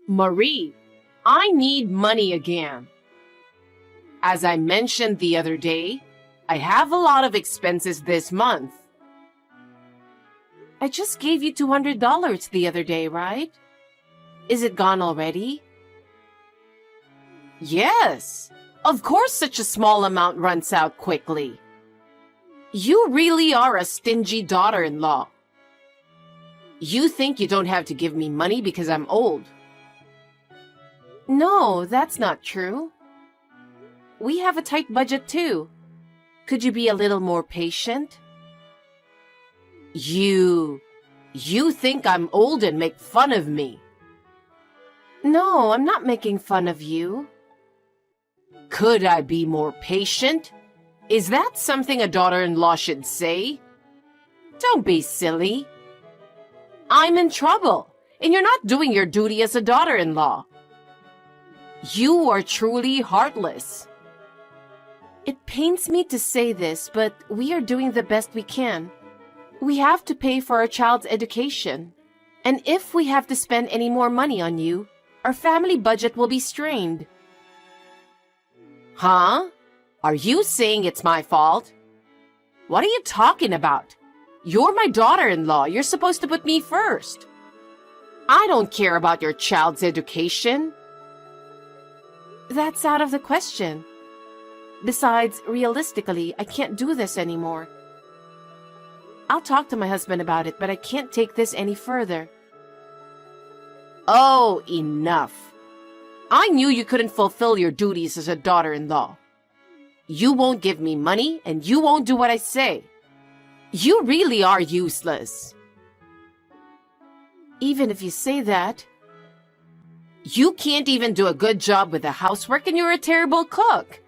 Marie, I need money again. As I mentioned the other day, I have a lot of expenses this month. I just gave you $200 the other day, right? Is it gone already? Yes, of course such a small amount runs out quickly. You really are a stingy daughter-in-law. You think you don't have to give me money because I'm old. No, that's not true. We have a tight budget too. Could you be a little more patient? You think I'm old and make fun of me. No, I'm not making fun of you. Could I be more patient? Is that something a daughter-in-law should say? Don't be silly. I'm in trouble, and you're not doing your duty as a daughter-in-law. You are truly heartless. It pains me to say this, but we are doing the best we can. We have to pay for our child's education. And if we have to spend any more money on you, our family budget will be strained. Huh? Are you saying it's my fault? What are you talking about? You're my daughter-in-law. You're supposed to put me first. I don't care about your child's education. That's out of the question. Besides, realistically, I can't do this anymore. I'll talk to my husband about it, but I can't take this any further. Oh, enough. I knew you couldn't fulfill your duties as a daughter-in-law. You won't give me money, and you won't do what I say. You really are useless. Even if you say that, you can't even do a good job with the housework, and you're a terrible cook.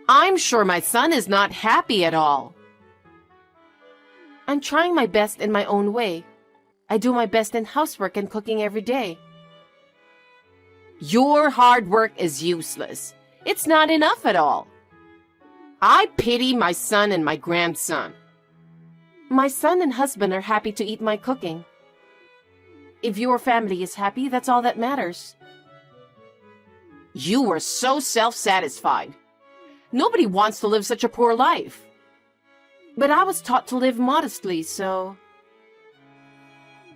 I'm sure my son is not happy at all. I'm trying my best in my own way. I do my best in housework and cooking every day. Your hard work is useless. It's not enough at all. I pity my son and my grandson. My son and husband are happy to eat my cooking. If your family is happy, that's all that matters. You are so self-satisfied. Nobody wants to live such a poor life. But I was taught to live modestly, so...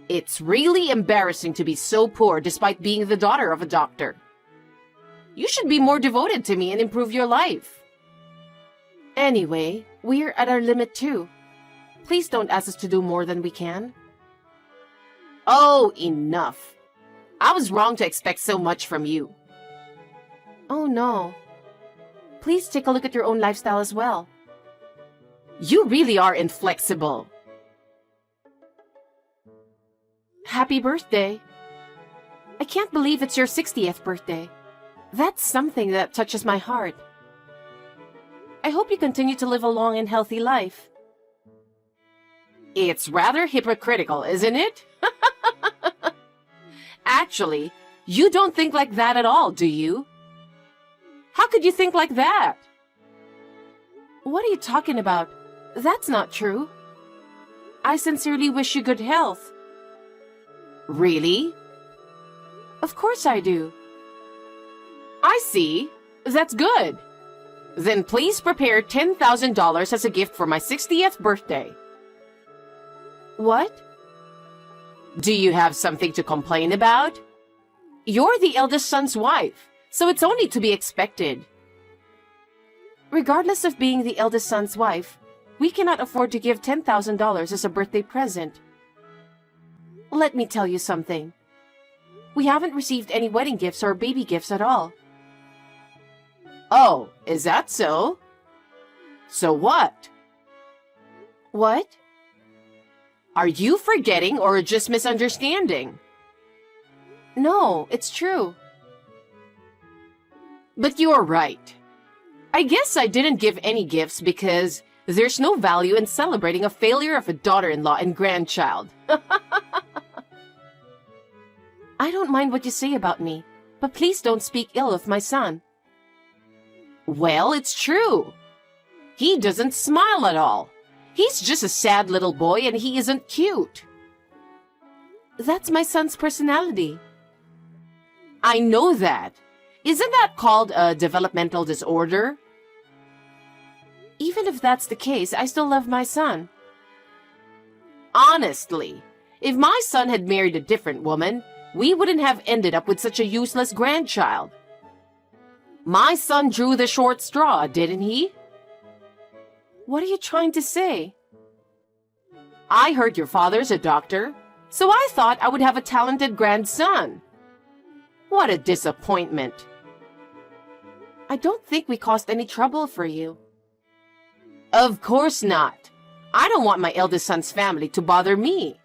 It's really embarrassing to be so poor despite being the daughter of a doctor. You should be more devoted to me and improve your life. Anyway, we're at our limit too. Please don't ask us to do more than we can. Oh, enough. I was wrong to expect so much from you. Oh no. Please take a look at your own lifestyle as well. You really are inflexible. Happy birthday. I can't believe it's your 60th birthday. That's something that touches my heart. I hope you continue to live a long and healthy life. It's rather hypocritical, isn't it? Actually, you don't think like that at all, do you? How could you think like that? What are you talking about? That's not true. I sincerely wish you good health. Really? Of course I do. I see. That's good. Then please prepare $10,000 as a gift for my 60th birthday. What? Do you have something to complain about? You're the eldest son's wife, so it's only to be expected. Regardless of being the eldest son's wife, we cannot afford to give $10,000 as a birthday present. Let me tell you something. We haven't received any wedding gifts or baby gifts at all. Oh, is that so? So what? What? Are you forgetting or just misunderstanding? No, it's true. But you're right. I guess I didn't give any gifts because there's no value in celebrating a failure of a daughter-in-law and grandchild. I don't mind what you say about me, but please don't speak ill of my son. Well, it's true. He doesn't smile at all. He's just a sad little boy and he isn't cute. That's my son's personality. I know that. Isn't that called a developmental disorder? Even if that's the case, I still love my son. Honestly, if my son had married a different woman, we wouldn't have ended up with such a useless grandchild. My son drew the short straw, didn't he? What are you trying to say? I heard your father's a doctor, so I thought I would have a talented grandson. What a disappointment. I don't think we caused any trouble for you. Of course not. I don't want my eldest son's family to bother me.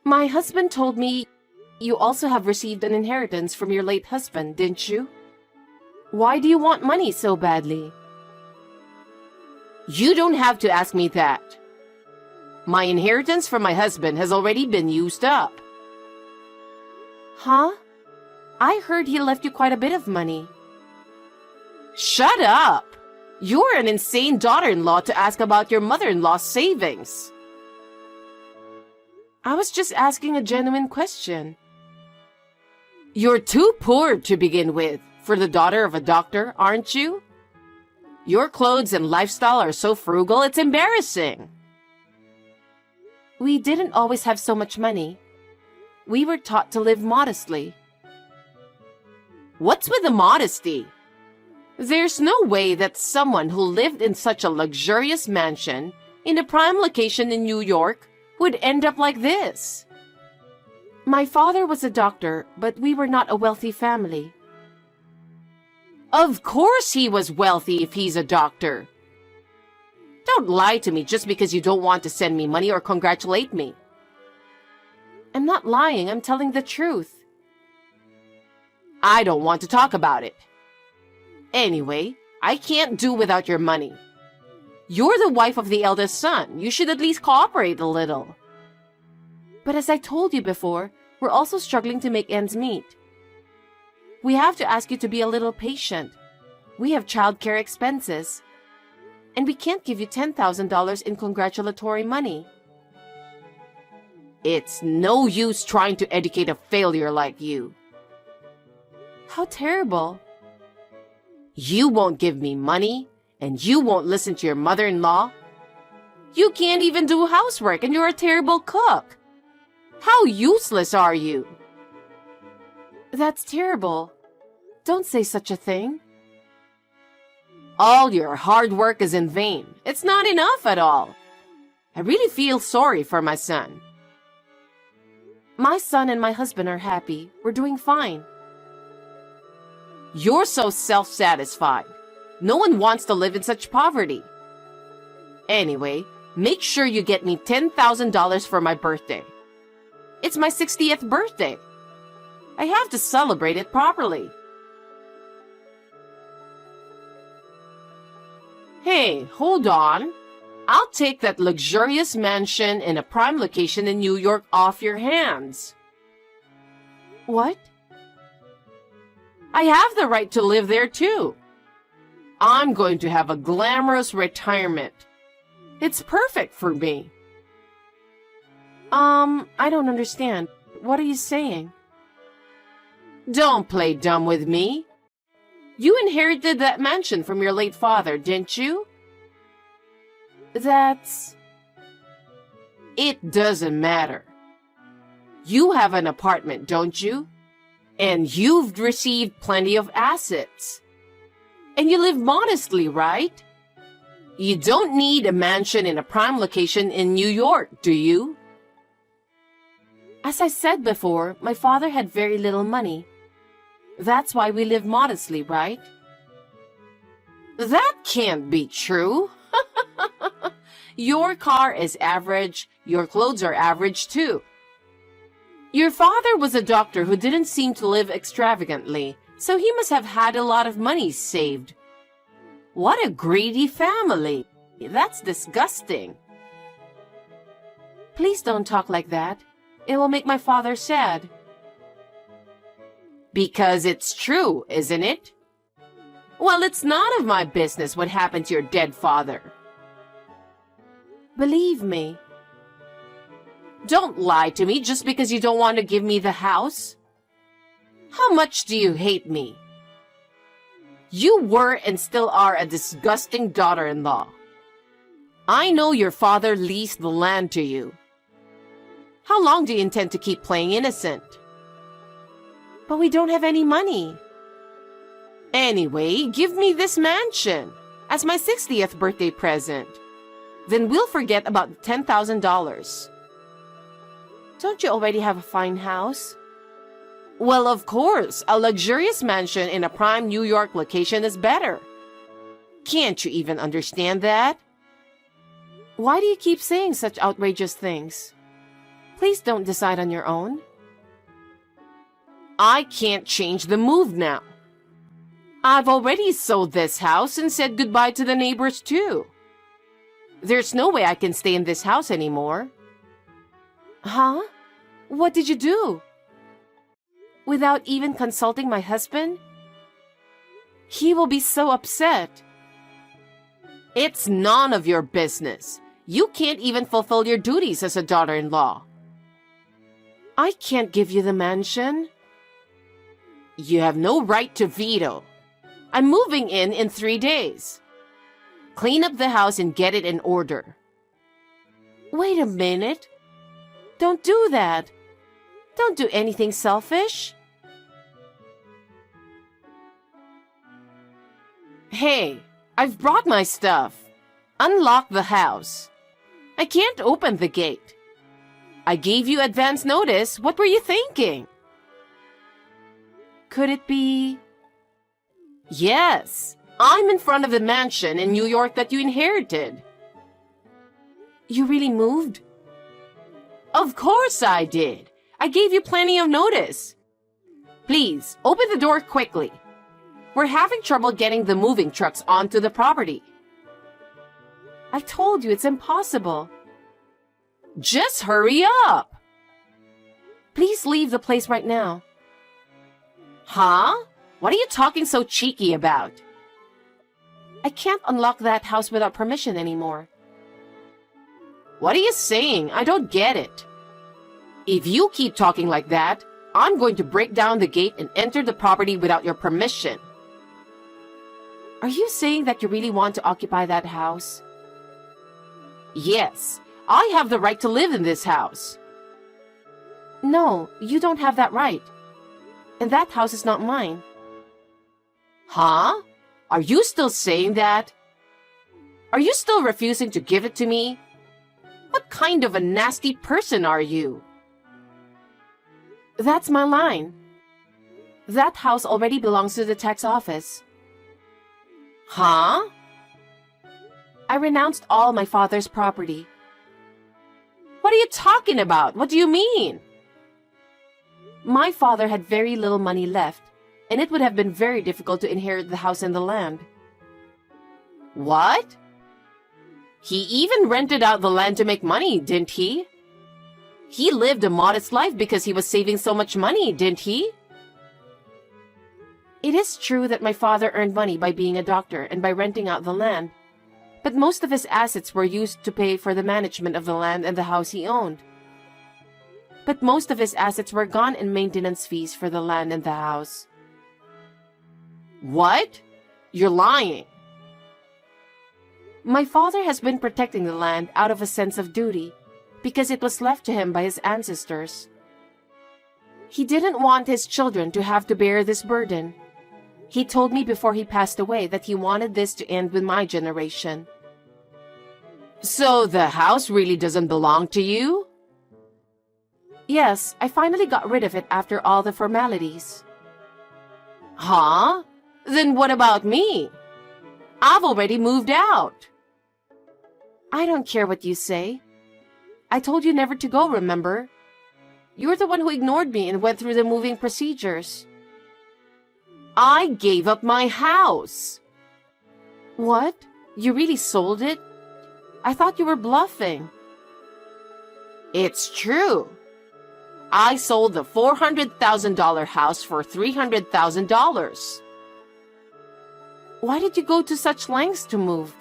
My husband told me you also have received an inheritance from your late husband, didn't you? Why do you want money so badly? You don't have to ask me that. My inheritance from my husband has already been used up. Huh? I heard he left you quite a bit of money. Shut up! You're an insane daughter-in-law to ask about your mother-in-law's savings. I was just asking a genuine question. You're too poor to begin with for the daughter of a doctor, aren't you? Your clothes and lifestyle are so frugal, it's embarrassing. We didn't always have so much money. We were taught to live modestly. What's with the modesty? There's no way that someone who lived in such a luxurious mansion in a prime location in New York would end up like this. My father was a doctor, but we were not a wealthy family. Of course he was wealthy if he's a doctor. Don't lie to me just because you don't want to send me money or congratulate me. I'm not lying, I'm telling the truth. I don't want to talk about it. Anyway, I can't do without your money. You're the wife of the eldest son. You should at least cooperate a little. But as I told you before, we're also struggling to make ends meet. We have to ask you to be a little patient. We have childcare expenses. And we can't give you $10,000 in congratulatory money. It's no use trying to educate a failure like you. How terrible. You won't give me money, and you won't listen to your mother-in-law. You can't even do housework, and you're a terrible cook. How useless are you? That's terrible. Don't say such a thing. All your hard work is in vain. It's not enough at all. I really feel sorry for my son. My son and my husband are happy. We're doing fine. You're so self-satisfied. No one wants to live in such poverty. Anyway, make sure you get me $10,000 for my birthday. It's my 60th birthday. I have to celebrate it properly. Hey, hold on. I'll take that luxurious mansion in a prime location in New York off your hands. What? I have the right to live there too. I'm going to have a glamorous retirement. It's perfect for me. I don't understand. What are you saying? Don't play dumb with me. You inherited that mansion from your late father, didn't you? It doesn't matter. You have an apartment, don't you? And you've received plenty of assets. And you live modestly, right? You don't need a mansion in a prime location in New York, do you? As I said before, my father had very little money. That's why we live modestly, right? That can't be true. Your car is average, your clothes are average too. Your father was a doctor who didn't seem to live extravagantly, so he must have had a lot of money saved. What a greedy family! That's disgusting. Please don't talk like that. It will make my father sad. Because it's true, isn't it? Well, it's none of my business what happened to your dead father. Believe me. Don't lie to me just because you don't want to give me the house. How much do you hate me? You were and still are a disgusting daughter-in-law. I know your father leased the land to you. How long do you intend to keep playing innocent? But we don't have any money. Anyway, give me this mansion as my 60th birthday present. Then we'll forget about the $10,000. Don't you already have a fine house? Well, of course, a luxurious mansion in a prime New York location is better. Can't you even understand that? Why do you keep saying such outrageous things? Please don't decide on your own. I can't change the move now. I've already sold this house and said goodbye to the neighbors too. There's no way I can stay in this house anymore. Huh? What did you do? Without even consulting my husband? He will be so upset. It's none of your business. You can't even fulfill your duties as a daughter-in-law. I can't give you the mansion. You have no right to veto. I'm moving in 3 days. Clean up the house and get it in order. Wait a minute. Don't do that. Don't do anything selfish. Hey, I've brought my stuff. Unlock the house. I can't open the gate. I gave you advance notice. What were you thinking? Could it be? Yes, I'm in front of the mansion in New York that you inherited. You really moved? Of course I did. I gave you plenty of notice. Please, open the door quickly. We're having trouble getting the moving trucks onto the property. I told you it's impossible. Just hurry up. Please leave the place right now. Huh? What are you talking so cheeky about? I can't unlock that house without permission anymore. What are you saying? I don't get it. If you keep talking like that, I'm going to break down the gate and enter the property without your permission. Are you saying that you really want to occupy that house? Yes, I have the right to live in this house. No, you don't have that right. And that house is not mine. Huh? Are you still saying that? Are you still refusing to give it to me? What kind of a nasty person are you? That's my line. That house already belongs to the tax office. Huh? I renounced all my father's property. What are you talking about? What do you mean? My father had very little money left, and it would have been very difficult to inherit the house and the land. What? He even rented out the land to make money, didn't he? He lived a modest life because he was saving so much money, didn't he? It is true that my father earned money by being a doctor and by renting out the land, but most of his assets were used to pay for the management of the land and the house he owned. But most of his assets were gone in maintenance fees for the land and the house. What? You're lying. My father has been protecting the land out of a sense of duty because it was left to him by his ancestors. He didn't want his children to have to bear this burden. He told me before he passed away that he wanted this to end with my generation. So the house really doesn't belong to you? Yes, I finally got rid of it after all the formalities. Huh? Then what about me? I've already moved out. I don't care what you say. I told you never to go, remember? You're the one who ignored me and went through the moving procedures. I gave up my house. What? You really sold it? I thought you were bluffing. It's true. I sold the $400,000 house for $300,000. Why did you go to such lengths to move?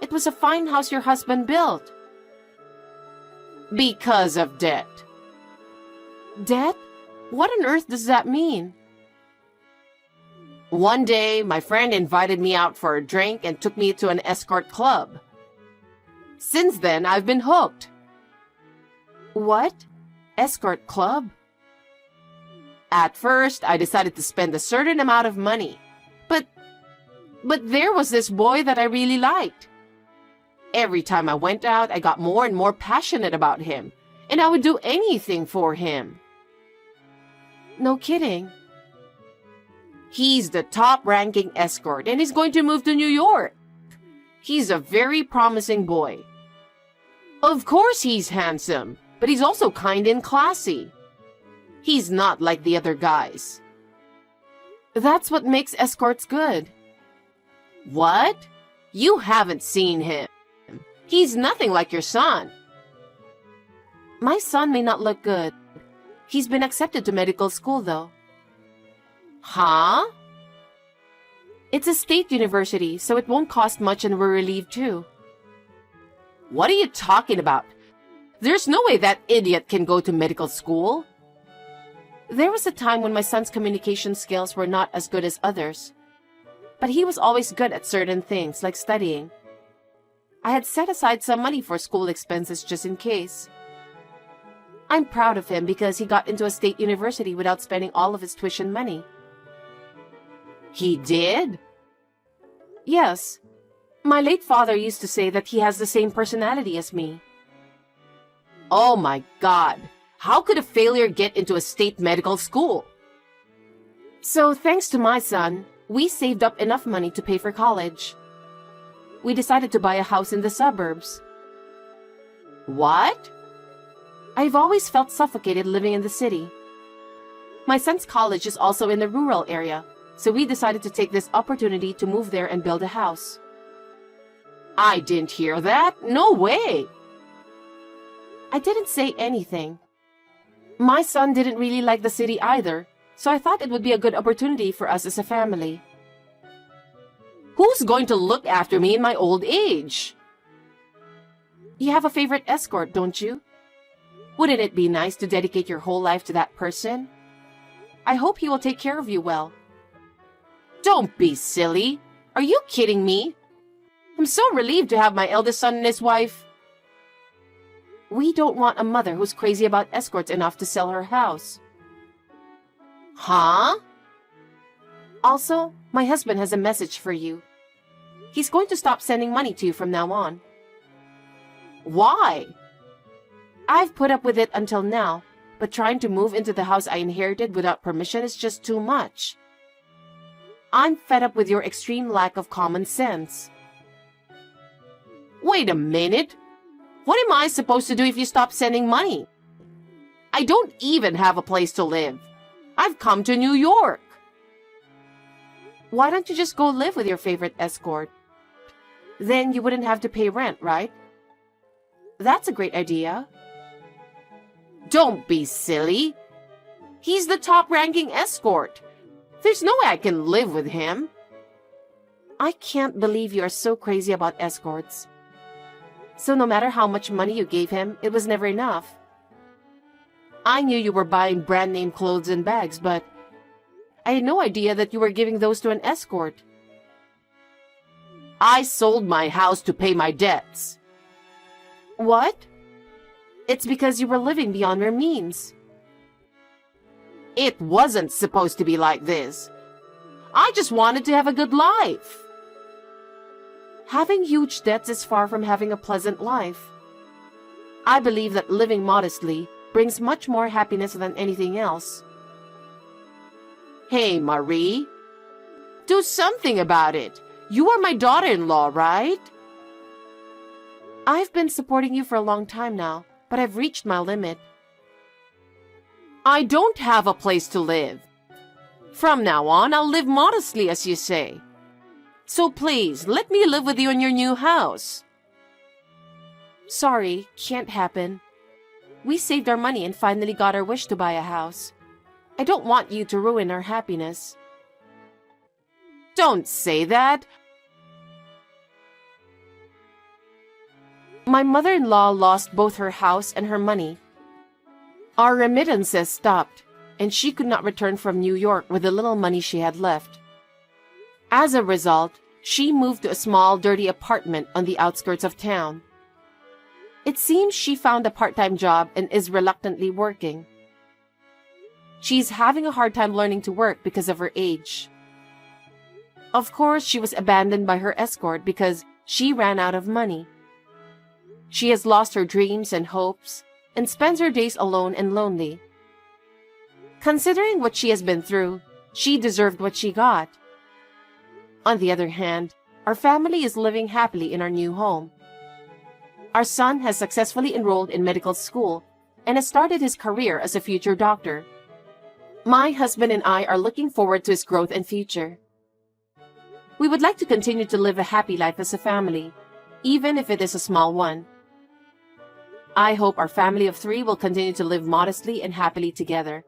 It was a fine house your husband built. Because of debt. Debt? What on earth does that mean? One day, my friend invited me out for a drink and took me to an escort club. Since then, I've been hooked. What? Escort club? At first, I decided to spend a certain amount of money. But there was this boy that I really liked. Every time I went out, I got more and more passionate about him, and I would do anything for him. No kidding. He's the top-ranking escort, and he's going to move to New York. He's a very promising boy. Of course he's handsome, but he's also kind and classy. He's not like the other guys. That's what makes escorts good. What? You haven't seen him. He's nothing like your son. My son may not look good. He's been accepted to medical school, though. Huh? It's a state university, so it won't cost much and we're relieved too. What are you talking about? There's no way that idiot can go to medical school. There was a time when my son's communication skills were not as good as others. But he was always good at certain things, like studying. I had set aside some money for school expenses just in case. I'm proud of him because he got into a state university without spending all of his tuition money. He did? Yes. My late father used to say that he has the same personality as me. Oh my God! How could a failure get into a state medical school? So thanks to my son, we saved up enough money to pay for college. We decided to buy a house in the suburbs. What? I've always felt suffocated living in the city. My son's college is also in the rural area, so we decided to take this opportunity to move there and build a house. I didn't hear that. No way. I didn't say anything. My son didn't really like the city either, so I thought it would be a good opportunity for us as a family. Who's going to look after me in my old age? You have a favorite escort, don't you? Wouldn't it be nice to dedicate your whole life to that person? I hope he will take care of you well. Don't be silly. Are you kidding me? I'm so relieved to have my eldest son and his wife. We don't want a mother who's crazy about escorts enough to sell her house. Huh? Also, my husband has a message for you. He's going to stop sending money to you from now on. Why? I've put up with it until now, but trying to move into the house I inherited without permission is just too much. I'm fed up with your extreme lack of common sense. Wait a minute. What am I supposed to do if you stop sending money? I don't even have a place to live. I've come to New York. Why don't you just go live with your favorite escort? Then you wouldn't have to pay rent, right? That's a great idea. Don't be silly. He's the top-ranking escort. There's no way I can live with him. I can't believe you are so crazy about escorts. So no matter how much money you gave him, it was never enough. I knew you were buying brand-name clothes and bags, but I had no idea that you were giving those to an escort. I sold my house to pay my debts. What? It's because you were living beyond your means. It wasn't supposed to be like this. I just wanted to have a good life. Having huge debts is far from having a pleasant life. I believe that living modestly brings much more happiness than anything else. Hey, Marie. Do something about it. You are my daughter-in-law, right? I've been supporting you for a long time now, but I've reached my limit. I don't have a place to live. From now on, I'll live modestly, as you say. So please, let me live with you in your new house. Sorry, can't happen. We saved our money and finally got our wish to buy a house. I don't want you to ruin our happiness. Don't say that. My mother-in-law lost both her house and her money. Our remittances stopped, and she could not return from New York with the little money she had left. As a result, she moved to a small, dirty apartment on the outskirts of town. It seems she found a part-time job and is reluctantly working. She's having a hard time learning to work because of her age. Of course, she was abandoned by her escort because she ran out of money. She has lost her dreams and hopes and spends her days alone and lonely. Considering what she has been through, she deserved what she got. On the other hand, our family is living happily in our new home. Our son has successfully enrolled in medical school and has started his career as a future doctor. My husband and I are looking forward to his growth and future. We would like to continue to live a happy life as a family, even if it is a small one. I hope our family of 3 will continue to live modestly and happily together.